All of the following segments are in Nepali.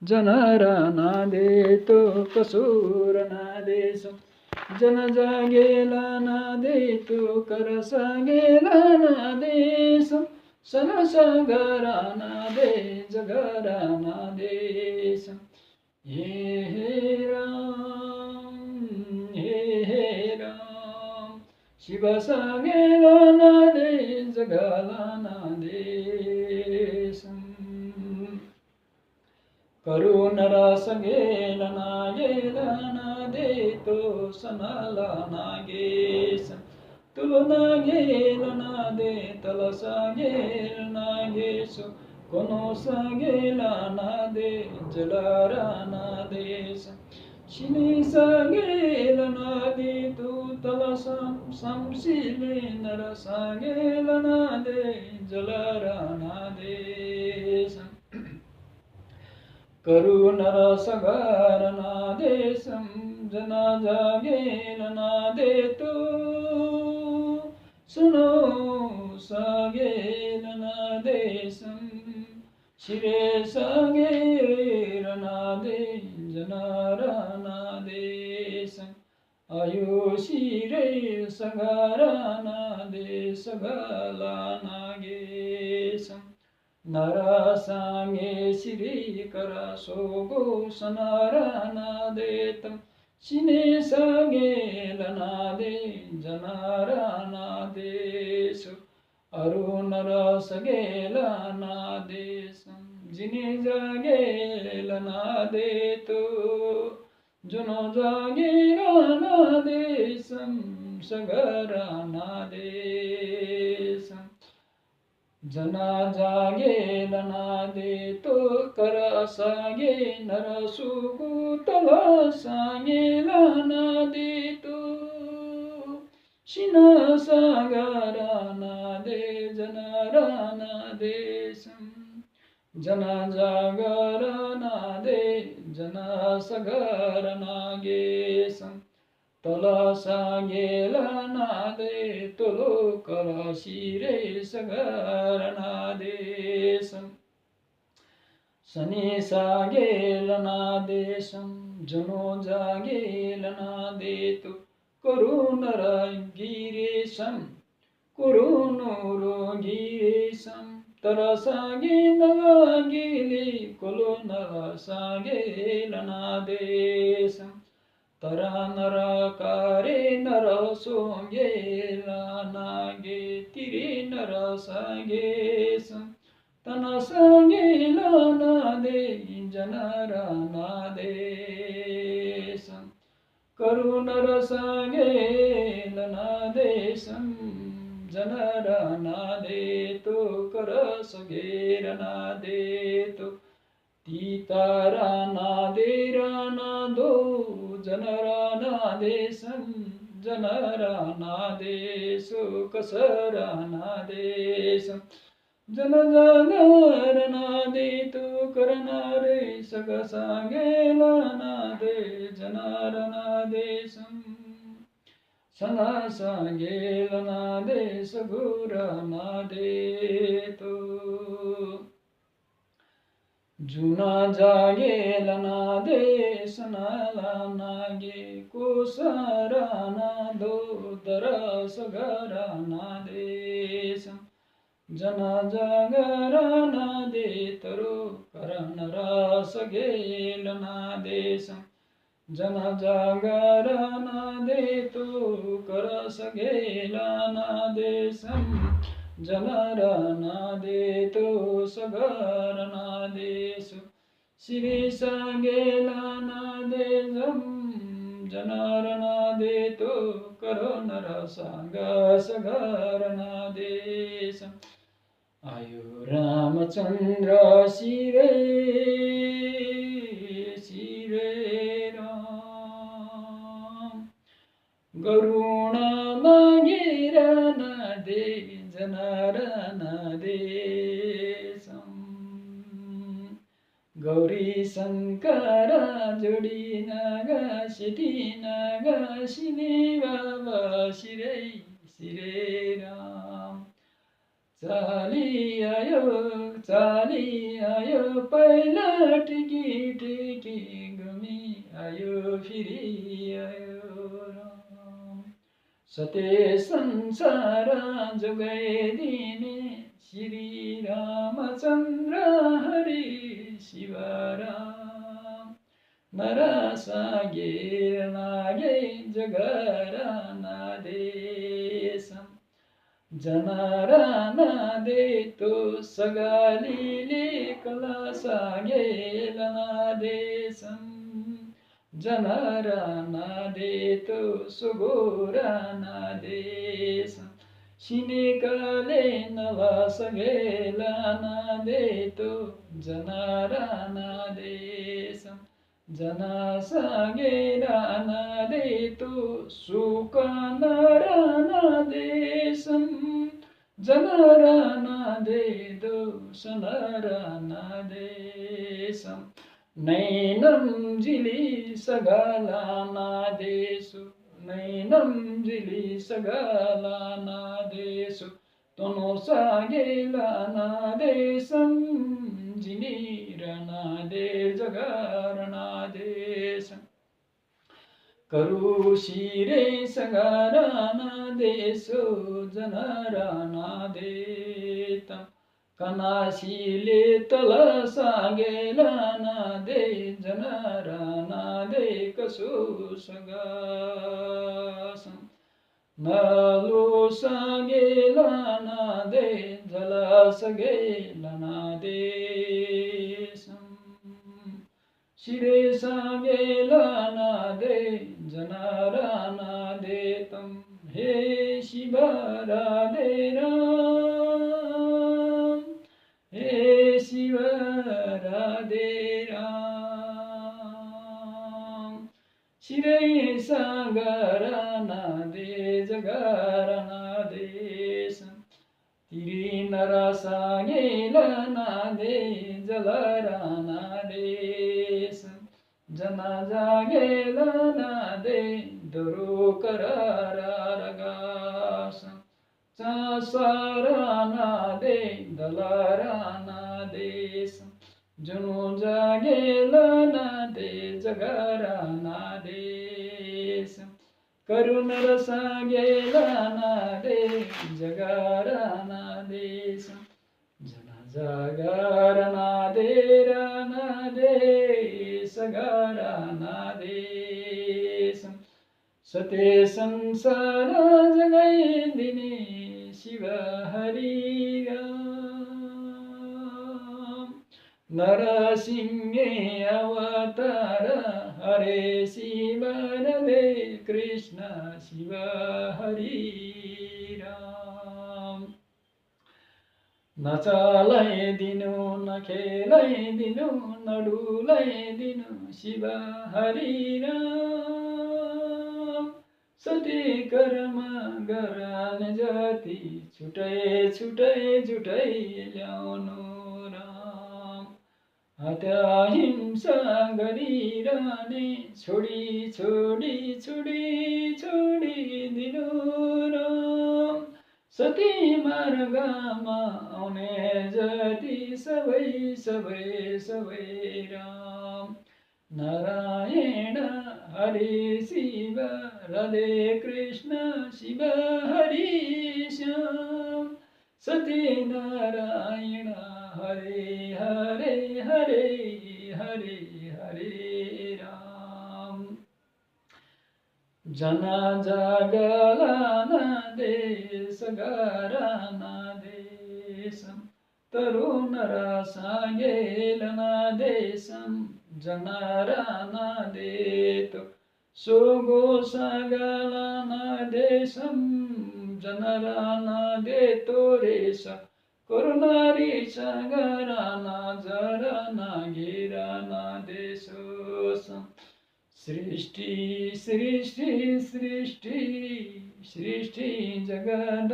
जनरनादेतो कसुरनादेशं जनजागेलनादेतो करसगेलनादेशं सनसगरनादे जगरनादेशं हे राम शिवसगेलनादे जगलनादेशं करुणरसगेलनागेलनादेतो सनलनागेशं तुलनागेलनादे तलसगेलनागेशो कोनोसगेलनादे जलरनादेशं शिनिसगेलनादितु तलसं संशिले नरसगेलनादे जलरनादेशं करुणरसगरनादेशं जनजागेलनादेतो सुनो सगेलनादेशं शिरे सगेलनादे जनरनादेशं आयुषिरे सगरनादे सगलनागेशं नरसांगे श्रीकर सोगो सनरनादेतं शिने सगेलनादे जनरनादेशु अरुणरसगेलनादेशं जिने जगेलनादेतो जुनो जगेलनादेशं सगरनादेशं जनजागेलनादेतो करसगे नरसुकुतलसगेलनादेतो शिनसगरनादे जनरनादेशं जनजागरनादे जनसगरनागेशं तलसगेलनादे तुलोकलशिरे सगरनादेशं शनिसगेलनादेशं जनो जागेलनादेतो करुणरगिरीशं करुणोरगिरीशं तरसगेलनागिले कुलनरसगेलनादेशं तरनरकारे नरसोगेलनागे तिरे नरसगेशं तनसगेलनादे जनरनादेशं करुणरसगेलनादेशं जनरनादेतो करसगेलनादेतो तीतरनादेरनादो जनरनादेशं जनरनादेशो कसरनादेशं जनजागरनादेतो करनारे सगसगेलनादे जनरनादेशं सनसगेलनादे सगुरनादेतो जुना जागेलनादे सनलनागे कोसरनादो दरसगरनादेशं जनजागरनादे तरो करनरसगेलनादेशं जनजागरनादेतो करसगेलनादेशं जनरनादेतो सगरनादेशु शिरिसगेलनादेशं जनरनादेतो करुणरसगरनादेशं आयु रामचंद्र शिरे शिरे राम गरुण नागिरनादे जनरनादेशं गौरी शंकर जोडी नग सिटी नग शिने बाबा शिरे शिरे राम चली आयो चाली आयो पहिला टिकी टिकी घुमी आयो फेरि आयो राम। सत्य संसार जोगाइदिने श्री रामचन्द्र हरि शिवराम। नरसागे लागे जगरना देशम जनाराना देतो सगालीले कलासागे लना देशम जनाराना देतो सुगोराना देशम शिनेकाले नलासगे लना देतो जनाराना देशम जनासागे राना देतो सुकानाराना देशम जनराना देतो सनराना देशम नैनम जिली सगालाना देशु नैनम जिली सगालाना देशु तनो सागेलाना देशम जिनीरना दे जगारना देशम करुशिरे सगाराना देशो जनराना देतम कनाशिले तल सागेलाना दे जनराना दे कसो सगासम नलो सागेलाना दे जला सगेलाना देशम शिरे सागेलाना दे जनाराना देतम हे शिव राधे राम हे शिव राधे राम। शिरे सागराना दे जगाराना देशम तिरी नरा सागेलाना दे जलराना देशम जना जागेलाना दे दरो करारागासम चासाराना दे दलाराना देशम जनो जागेलाना दे जगाराना देशम करुणर सागेलाना दे जगाराना देशम जना जागाराना दे राना दे सगाराना देशम सत्य संसार जगाइदिने शिव हरि राम। नरसिंहे अवतार हरे शिव राधे कृष्ण शिव हरि राम। नचालाइदिनु नखेलाइदिनु नडुलाइदिनु शिव हरि राम। सती कर्म गरान जति छुटै छुटै जुटै ल्याउनु राम। हत्या हिंसा गरिरहने छोडी छोडी छोडी छोडी दिनु राम। सती मार्गमा आउने जति सबै सबै सबै राम। नारायण हरे शिव राधे कृष्ण शिव हरि श्याम। सत्यनारायण हरे हरे हरे हरे हरे राम। जना जागलाना देश गाराना देशम तरुण रासागेलना देशम जनाराना देतो सोगो सागलाना देशम जनराना देतो रेश करुणारी सागराना जराना गिराना देशोसम। सृष्टि सृष्टि सृष्टि सृष्टि जगत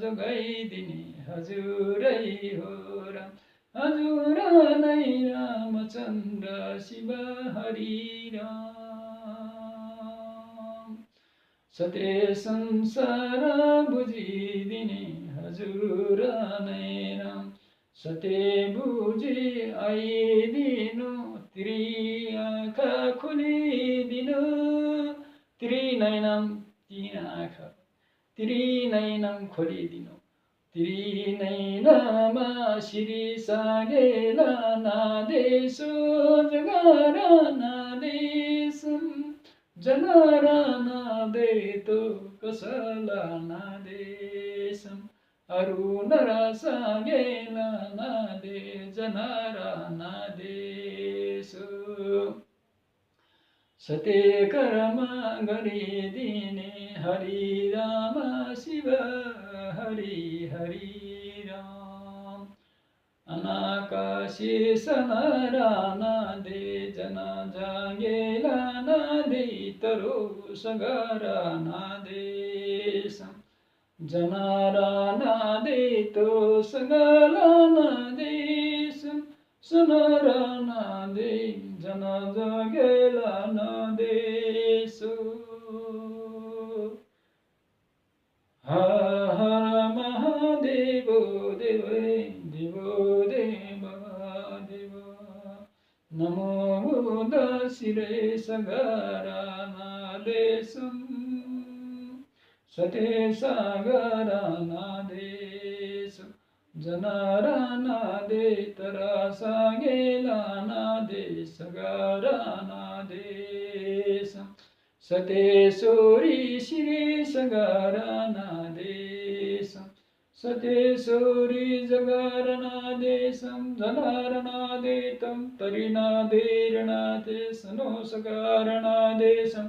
जोगाइदिने हजुरै हो राम। हजुर नै रामचन्द्र शिव हरि राम। सत्य संसार बुझिदिने हजुर नै राम। सते बुझी आइदिनु तिरी आँखा खोलिदिनु तिरी नैनम तीन आँखा तिरी नैनम खोलिदिनु तिरी नैनमा सिरिसागेला नादेशो जगारा नादेशम जनारा नादेतो कसला नादेशम अरू नरसागेला नादे जनारा नादेशो सते कर्म गरिदिने हरि राम शिव हरि हरि राम अनाकाशी सनरा नादे जन जागेला नादे तरो सगरा नादेशम जनारा नादे तो सगला नादेशम सनरा नादे जन जागेला नादेशो हर हर महादेव देव देवो देव देव नमो बुद्धशिरे सगरा नादेशम सते सागरा नादेशो जनारा नादे तरा सागेला नादे सगरा नादेशम सते सोरी श्री सगरा नादेशम सते सोरी जगरा नादेशम जनारा नादेतम तरी नादेरनादे सनो सगरा नादेशम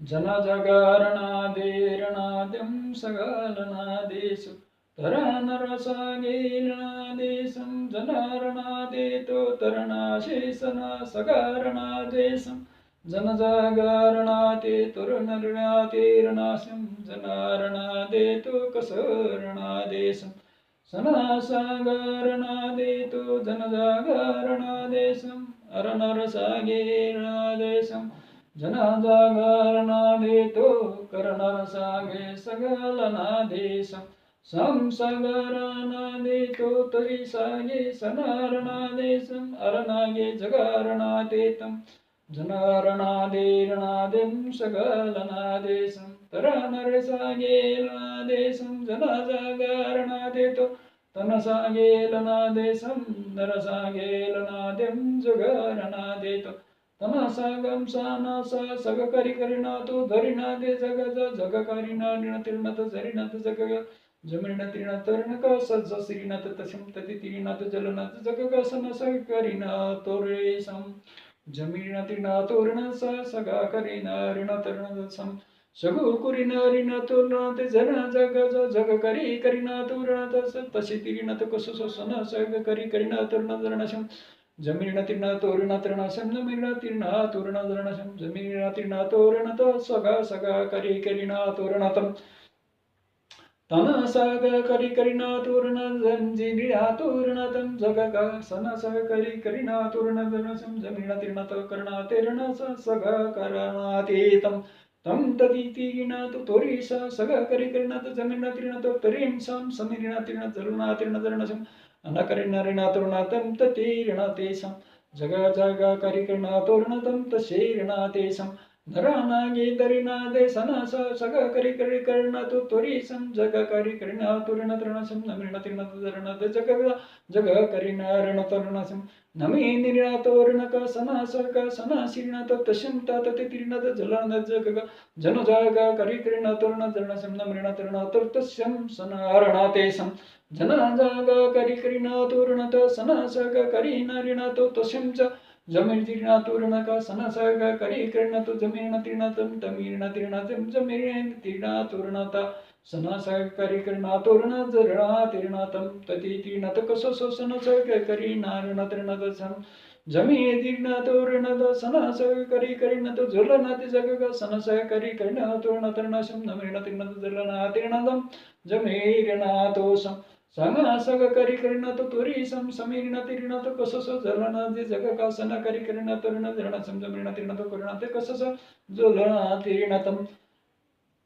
जन जगारणादेरणाद्यं सगलनादेषु तरणरसागेरणादेशं जनारणादेतो तरणाशेषना सगारणादेशं जनजागरणाते तुरनरणातेरणाशं जनारणादेतो कसरणादेशं सनासागरणादेतो जनजागरणादेशं अरनरसागेरणादेशं जनाजागरणादेतो करणरसागे सगलनादेशं संसगरणादेतो तरिसागे सनारणादेशं अरनागे जगारणादेतं जनारणादेरणादिं सगलनादेशं तरनरसागेरणादेशं जनाजागरणादेतो तनसागेलनादेशं नरसागेलनादिं जगरणादेतो तनासागम सानासा सगकरी करिनातो धरिनादे जगज जगकारिना ऋणतिर्णत जरिनाथ जगग जमिना त्रिनाथ ऋणक सज्ज श्रीनाथ तसिम तति तिरिनाथ जलनाथ जगग सन सगकरिनातो रेशम जमिना त्रिनाथ ऋणस सगा करिना ऋणतरणसम सगु कुरिना ऋणतो ऋणते जन जगज जगकरी करिनातो ऋणत तसि तिरिनाथ कसो सन सगकरी करिनातो ऋणधरणसम जमीन तीर्णा तोरण तृणाशम जमीन तीर्णा तोरण तृणाशम जमीन तीर्णा तोरणत सगा सगा करी करीना तोरणतम तन सग करी करीना तोरण जंजीरिया तोरणतम जगगा सन सग करी करीना तोरण तृणाशम जमीन तीर्णा तो करणा तेरण सगा करणातीतम तम तदी तीर्णा तो तोरीसा सगा करी करीना तो जमीन तीर्णा तो तरीम सम समीरिना तीर्णा जलना तीर्णा तृणाशम अनकरिणरिणातुर्णतं ततीर्णतेशं जग जग करिकर्णातुर्णतं तशेर्णातेशं नरानागे दरिनादे सनस सग करिकर्णातु त्वरीसं जग करिकर्णातुर्णतृणसं नमिर्णतिर्णतुर्णत जग जग करिणरणतरुणसं नमे निर्णातोर्णक सनासक सनाशीर्णत तशं ततिर्णत जलनद जग जन जग करिकर्णातुर्णतरुणसं नमिर्णतरुणतुर्तस्यं सनारणतेशं जनाजाग करिकरिणातुर्णत सनसग करिणरिणतो तस्यं च जमीर्तीर्णातुर्णक सनसग करिकरिणतो जमीर्णतीर्णतं तमीर्णतीर्णतं जमीर्णतीर्णातुर्णत सनसग करिकरिणातुर्णजरणातीर्णतं ततीतीर्णत कसो सनसग करिणारणतीर्णतं जमीर्तीर्णातुर्णत सनसग करिकरिणतो जलनाति जगग सनसग करिकरिणातुर्णतर्णशं नमीर्णतीर्णत जलनातीर्णतं जमीर्णातोषं सग करिकरिणतो तुरीसं समीर्णतीर्णतो कसो जलनादि जगका सन करिकरिणतुर्णजरणसं जमीर्णतीर्णतो करुणाते कसो जलनातीर्णतं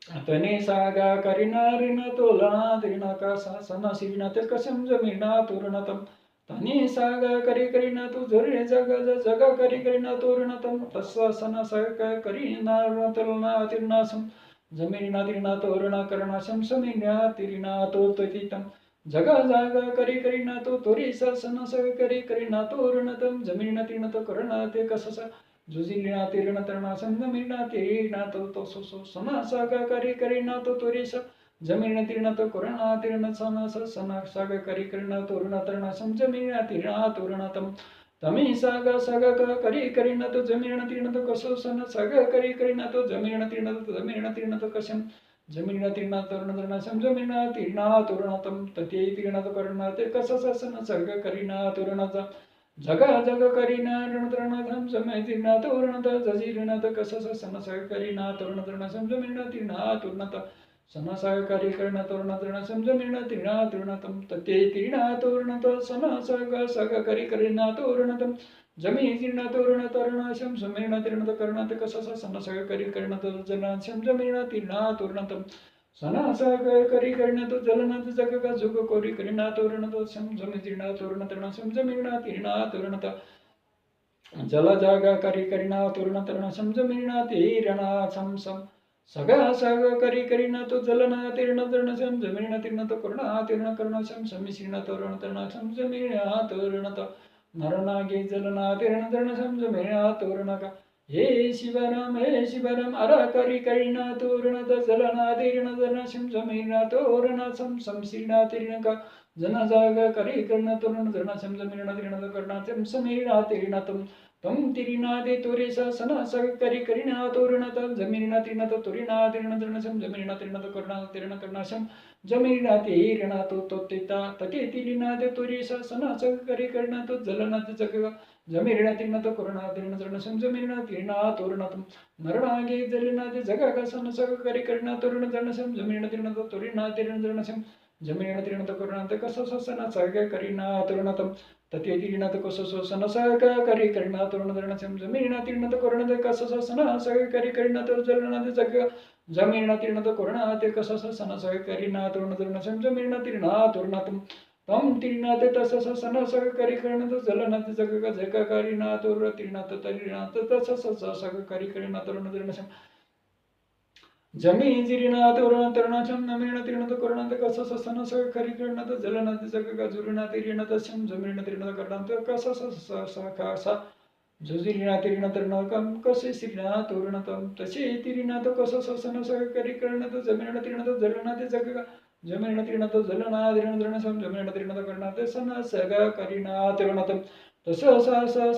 तने सागा करिना ऋण तोलना तिरणा का सना सिरिना ते कसम जमीना तोरणतम तने सागा करी करीना तू जरे जग जग करी करीना तोरणतम तस्सा सना सग करीना ऋण तोलना तिरणासम जमीना तिरणा तोरणा करणासम समीन्या तिरणा तो त्वतितम जगा जागा करी करीना तो तोरी सना सग करी करीना तोरणतम जमीना तिरणा तो करणा ते कससा जुजिलिना तिरणा तरणा संगमिना तिरणा तो सो सो सना सागा करी करीना तो तोरी स जमीन तीर्ण तो करुणा तीर्ण सना सना साग करी करीना तोरणा तरणा सम जमीना तीर्णा तोरणा तम तमी साग साग करी करीना तो जमीन तीर्ण तो कसो सन साग करी करीना तो जमीन तीर्ण तो कसम जमीन तीर्णा तोरण तरणा सम जमीना तीर्णा तोरणा तम तते तीर्ण तो करुणा ते कस सन साग करीना तोरणाचा जगा जग करीना ऋणतृणाथम समयतीर्णा तोरणत जजीर्णत कसस सनसह करीना तोरण तृण समजमिर्णा तीर्णा तोरणत सनसह करी कर्ण तोरण तृण समजमिर्णा तीर्णा तोरणतम तते तीर्णा तोरणत सनसह सग करी करीना तोरणतम जमी तीर्णा तोरण तरुण शम समीर्णा तीर्णत कर्णात कसस सनसह करी कर्ण जना समजमिर्णा तीर्णा तोरणतम सना करी करण्यात जलनात जग का जुग कोरी करीना तोरणत समजमी तीर्णा तोरण तरण समजमिर्णा तीर्णा तोरणत जल जागा करी करीना तोरण तरण समजमिर्णा तीरणा सम सम सगा सग करी करीना तो जलना तीर्ण तरण समजमिर्णा तीर्ण तो करुणा तीर्ण करुणा सम समिशीर्ण तोरण तरण समजमिर्णा तोरणत नरनागे जलना तीर्ण तरण समजमिर्णा तोरणका हे शिवराम अरा करी करीना तोरण जलना तीर्ण जन शिम जमीना तोरण सम समशीना तीर्ण का जन जाग करी कर्ण तोरण जन शिम जमीना तीर्ण कर्ण सम समीना तीर्ण तम तीर्णा ते तोरे सना सग करी करीना तोरण जमीना तीर्ण तोरिना तीर्ण जन शिम जमीना तीर्ण कर्ण तीर्ण कर्ण सम जमीना तीर्ण तो तेता तटे तीर्णा ते तोरे सना सग करी कर्ण तो जलना जग जमीरणा तीर्ण तो करुणा तीर्ण जरण समजमीरणा तीर्णा तोरणतम नरणागे जलिनाते जगा कसन सग करी करीना तोरण जरण सम जमीरण तीर्ण तो तोरिणा तीर्ण जरण सम जमीरण तीर्ण तो करुणा ते कस ससन सग करीना तोरणतम तते तीर्ण तो कस ससन सग करी करीना तोरण जरण सम जमीरण तीर्ण तो करुणा ते कस ससन सग करी करीना तो जलना ते जग जमीरण तीर्ण तो करुणा ते कस ससन सग करीना तोरण जरण सम जमीरण तीर्णा तोरणतम तम तीर्णात तस सन सग करी करणात जलनाथ जग जग करीना तोर तीर्णात तरीनाथ तस सग करी करीना तोरण तरण जमी जिरीना तोरण तरुणाशम नमीण तीर्णत करणात कस सन सग करी करणात जलनाथ जग जुरीना तीर्णात शम जमीण तीर्णत करणात कस सा जुजिरीना तीर्ण तरण कम कसे श्रीना तोरणतम तसे तीर्णात कस सन सग करी करणात जमीण तीर्णत जलनाथ जग जमीन तीर्णत जलना तीर्ण तृण सम जमीन तीर्णत करणात सना सग करीना तीर्णतम तस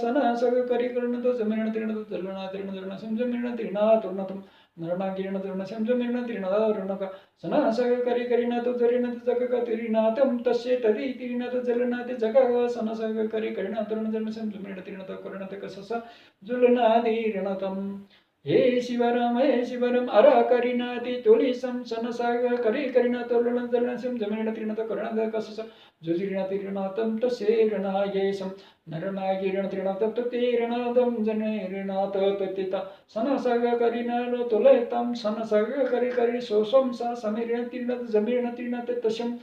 सना सग करी करणात जमीन तीर्णत जलना तीर्ण तृण सम जमीन तीर्णा तोरणतम नरणा गिरण तृण सम जमीन तीर्णा रणका सना सग करी करीना तो जरीनात जग का तीर्णातम तस्य तदी तीर्णात जलनात जग सना सग करी करीना तृण तृण सम जमीन तीर्णत करणात कससा जुलना तीर्णतम हे शिवराम अरा करीना ती तोली सम सन साग करी करीना तोरण जलन सम जमीन तीर्ण तो करण कस जुजिरणा तीर्णा तम तसे रणा ये सम नरणा गिरण तीर्ण तत तीर्ण दम जने ऋणा ततिता सन साग करीना तोले तम सन साग करी करी सोसम सा समीरण तीर्ण जमीन तीर्ण तशम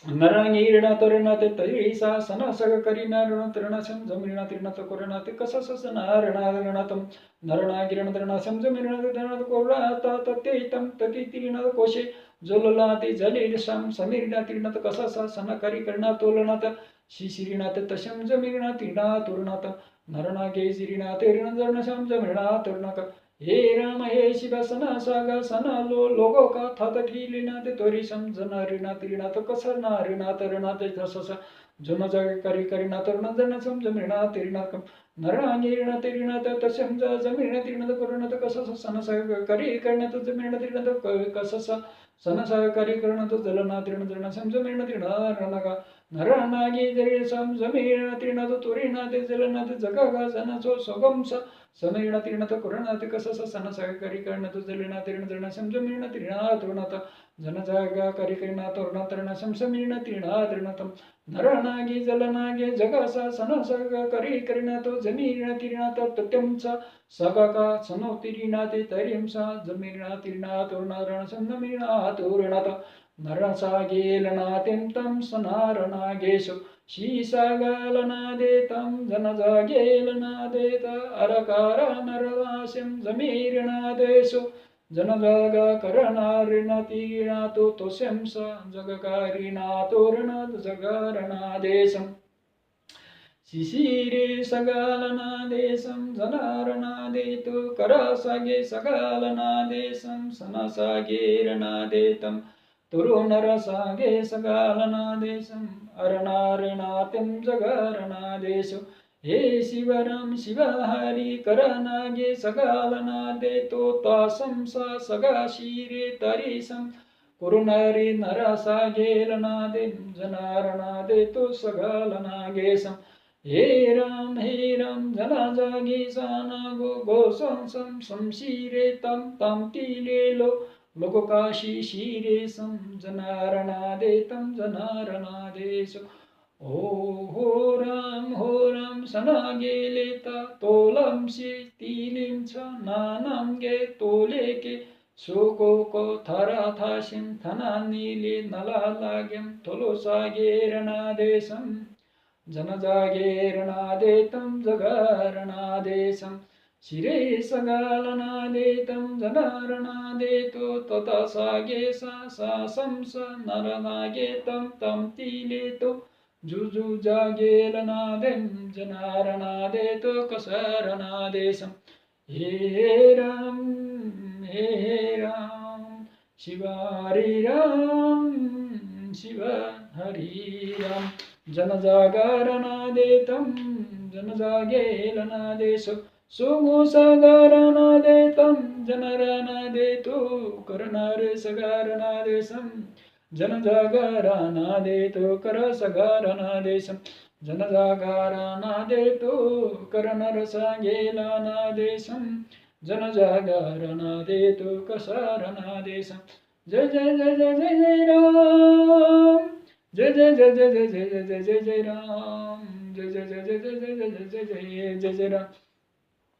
नरणा तोरणा ते तैसा सना सग करीना ऋण तृण सम जमीना तीर्ण तो करुणा ते कस सना रणा ऋणातम नरणा गिरण तृणा सम जमीना तृण कोरणा तते तम तति तीर्ण कोशे जोलला ते जलील सम समीरणा तीर्ण तो कस सना करी करणा तोलनात शिशिरीना ते तशम जमीना तीर्णा तोरणात नरणा गे शिरीना ते ऋण जरण सम जमीना तोरणा हे राम हे शिव सना सागा सना लोगो का थात ठीलिना ते तोरी समजना ऋणा तीर्णा तो कस ना ऋणा तरणा ते तसस जुन जग करी करीना तरुण जन समजमिणा तीर्णा नरणा गिरणा तीर्णा तसम जमीन तीर्ण करुणा तो कसस सन सग करी करणा तो जमीन तीर्ण तो कसस सन सग करी करणा तो जलना तीर्ण जरण समजमिणा तीर्णा रणका नर नागी जरी सम जमीन तीर्णात तुरीनाथ जलनाथ जगा सनसो सोगम समीर्ण तीर्णात कुरणात कसस सन करी करणात जलना तीर्ण जरण समजमीर्ण तीर्णा तुर्णात जन जागा करी करीना तोरणा तरण समसमीर्ण तीर्णा तीर्णतम नर नागी जलनागे जगासा सन करी करीनात जमीर्ण तीर्णात तत्यंचा सगा सनो तीर्णात तैर्यंसा जमीर्ण तीर्णा तुर्णा रण सममीर्ण तुर्णात नरसागेलनातिं तं सनारनागेषु शीसागालनादेतं जनजागेलनादेत अरकार नरवासिं जमीरनादेषु जनजागकरणारिणतीणातु तोष्यं स जगकारिणातोरणद जगरणादेशम् शिशिरे सगालनादेशं जनारनादेतु करासागे सगालनादेशं सनसागेरनादेतं तुरुनरसागे सगालनादेशम् अरणारणातिं जगरणादेशु हे शिवराम शिवहरि करनागे सगालनादेतो तासं स सगाशीरे तरिसं कुरुनरि नरसागेलनादिं जनारणादेतो सगालनागेशं हे राम जनाजागे सानागो गोसंसं संशीरे तं तिलेलो लोककाशी शीरेशं जनारणादेतं जनारणादेशु हो राम सनागेलेता तोलं तिलिं च नानांगे तोलेके सुकोको थराथाशिं थनानीले नलालाग्यं तोलोसागेरणादेशं जनजागेरणादेतं जगरणादेशं शिरे सगालनादेतं जनारणादेतो तथा सागे सासं स नरनागेतं तं तिलेतो जुजुजागेलनादें जनारणादेतो कसरणादेशं हे राम शिव हरि राम जनजागरणादेतं जनजागेलनादेशु सुमुसगरणादेतं जनरणादेतो करनार सगरणादेशं जनजागरणादेतो करसगरणादेशं जनजागरणादेतो करनरसगेलनादेशं जनजागरणादेतो कसरणादेशं जय जय जय जय जय जय राम जय जय जय जय जय जय जय जय जय राम जय जय जय जय जय जय जय जय जय जय राम